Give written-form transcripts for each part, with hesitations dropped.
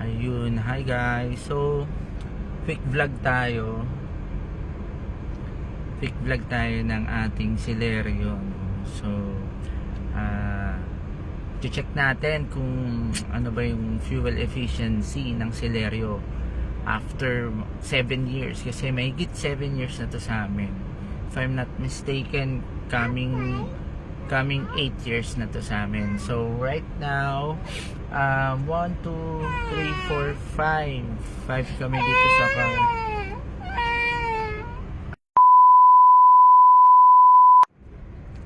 Ayun, hi guys. So, quick vlog tayo. Quick vlog tayo ng ating Celerio. So, check natin kung ano ba yung fuel efficiency ng Celerio after 7 years. Kasi may higit 7 years na to sa amin. If I'm not mistaken, coming 8 years na to sa amin. So, right now, 1, 2, 3, 4, 5 kami dito sa car.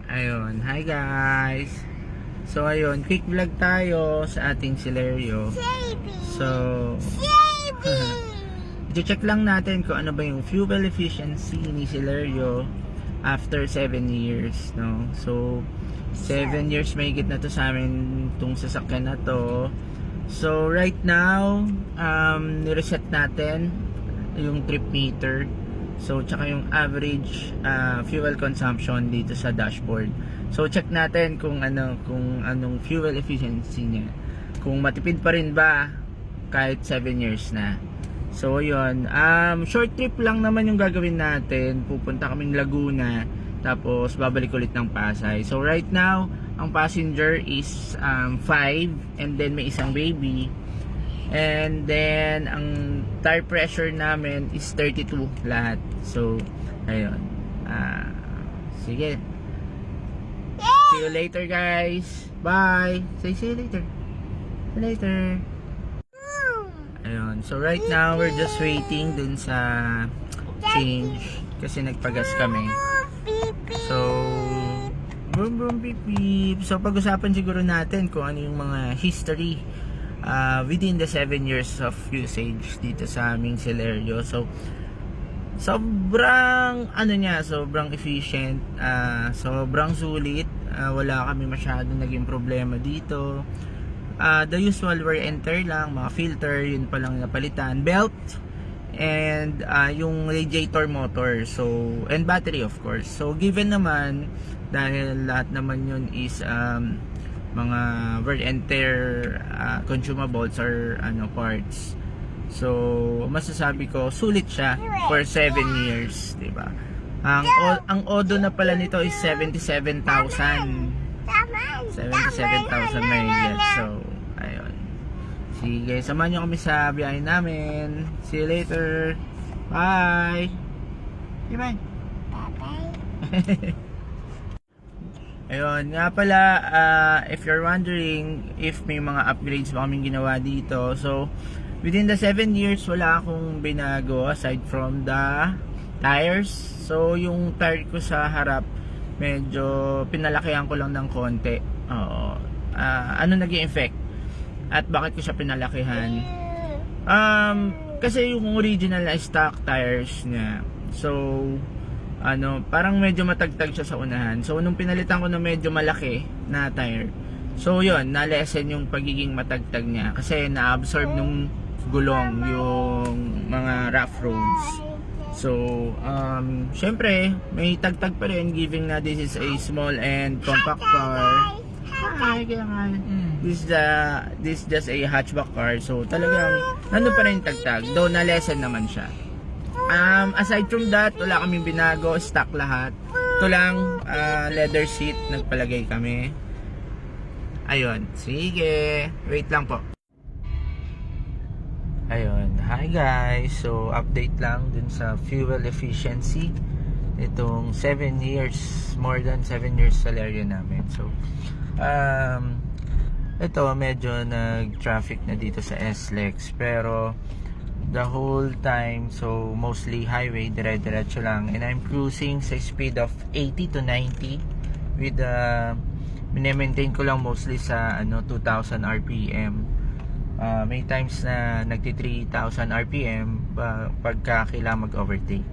Ayun, hi guys. So ayun, quick vlog tayo sa ating Celerio. So i-check lang natin kung ano ba yung fuel efficiency ni Celerio after 7 years, no? So 7 years may higit na to sa amin tong sasakyan na to. So right now, ni-reset natin yung trip meter. So tsaka yung average fuel consumption dito sa dashboard. So check natin kung anong fuel efficiency niya. Kung matipid pa rin ba kahit 7 years na. So yun, short trip lang naman yung gagawin natin. Pupunta kaming Laguna, tapos babalik ulit ng Pasay. So right now, ang passenger is 5, and then may isang baby. And then ang tire pressure namin is 32 lahat. So ayun, sige, see you later guys, bye. See you later. Ayun, so right now we're just waiting dun sa change kasi nagpagas kami. So boom boom beep beep. So pag-usapan siguro natin kung ano yung mga history within the 7 years of usage dito sa aming Celerio. So sobrang sobrang efficient, sobrang sulit. Wala kami masyadong naging problema dito. The usual wear and tear lang, mga filter, yun pa lang napalitan, belt, and yung radiator motor, so, and battery of course. So given naman, dahil lahat naman yun is mga wear and tear consumables or parts, so masasabi ko sulit siya for 7 years, diba? Ang odo na pala nito is 77,000 na yun. So ayun, sige, samahan nyo kami sa biyahe namin. See you later, bye. Bye. Ayun, nga pala, if you're wondering if may mga upgrades ba kaming ginawa dito, so within the 7 years wala akong binago aside from the tires. So yung tire ko sa harap, medyo pinalakihan ko lang ng konti. Ano naging effect at bakit ko siya pinalakihan? Kasi yung original na stock tires niya, so parang medyo matagtag siya sa unahan. So nung pinalitan ko na medyo malaki na tire, so yun, na-lessen yung pagiging matagtag niya kasi na-absorb nung gulong yung mga rough roads. So syempre may tagtag pa rin, giving na this is a small and compact car. Hi, this is just a hatchback car. So talagang nandun pa rin tagtag, though na-lessen naman siya. Aside from that, wala kaming binago, stock lahat. Ito lang, leather seat, nagpalagay kami. Ayun, sige, wait lang po. Ayun, hi guys. So update lang dun sa fuel efficiency itong 7 years, more than 7 years Celerio namin. So ito medyo nag-traffic na dito sa SLEX, pero the whole time, so mostly highway, dire-diretso lang, and I'm cruising sa speed of 80 to 90 with mine-maintain ko lang mostly sa 2,000 RPM. May times na nagti 3,000 RPM pagka kailangan mag-overtake.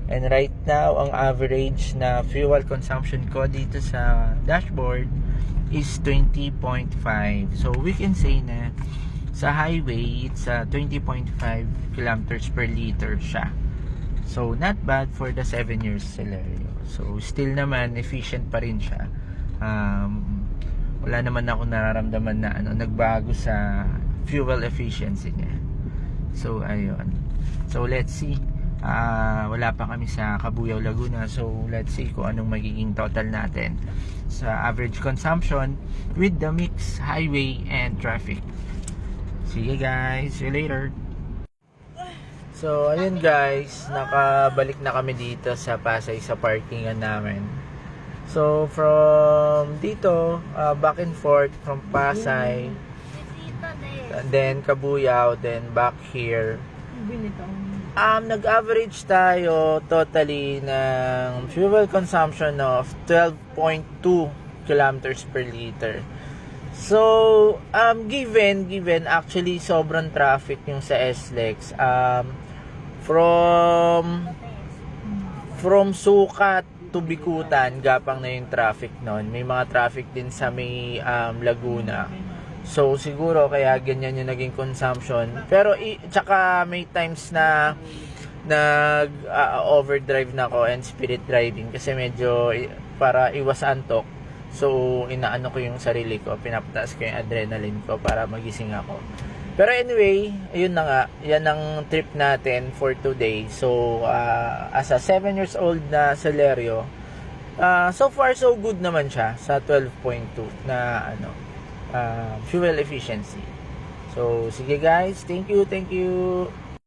And right now, ang average na fuel consumption ko dito sa dashboard is 20.5. So we can say na sa highway, it's 20.5 kilometers per liter siya. So not bad for the 7 years Celerio. So still naman efficient pa rin siya. Wala naman ako nararamdaman na nagbago sa fuel efficiency niya. So ayun. So let's see. Wala pa kami sa Cabuyao, Laguna. So let's see kung anong magiging total natin sa average consumption with the mix highway and traffic. Sige guys, see you later. So ayun guys, nakabalik na kami dito sa Pasay sa parkingan namin. So from dito, back and forth from Pasay, then Cabuyao, then back here. Nag-average tayo totally ng fuel consumption of 12.2 kilometers per liter. So, given actually sobrang traffic yung sa SLEX. From Sukat to Bikutan, gapang na yung traffic noon. May mga traffic din sa may Laguna. So siguro kaya ganyan yung naging consumption. Pero tsaka may times na overdrive na ako and spirit driving kasi medyo para iwas antok. So inaano ko yung sarili ko, pinapataas ko yung adrenaline ko para magising ako. Pero anyway, ayun na nga, yan ang trip natin for today. So as a 7 years old na Celerio, so far so good naman siya sa 12.2 na fuel efficiency. So sige guys, thank you.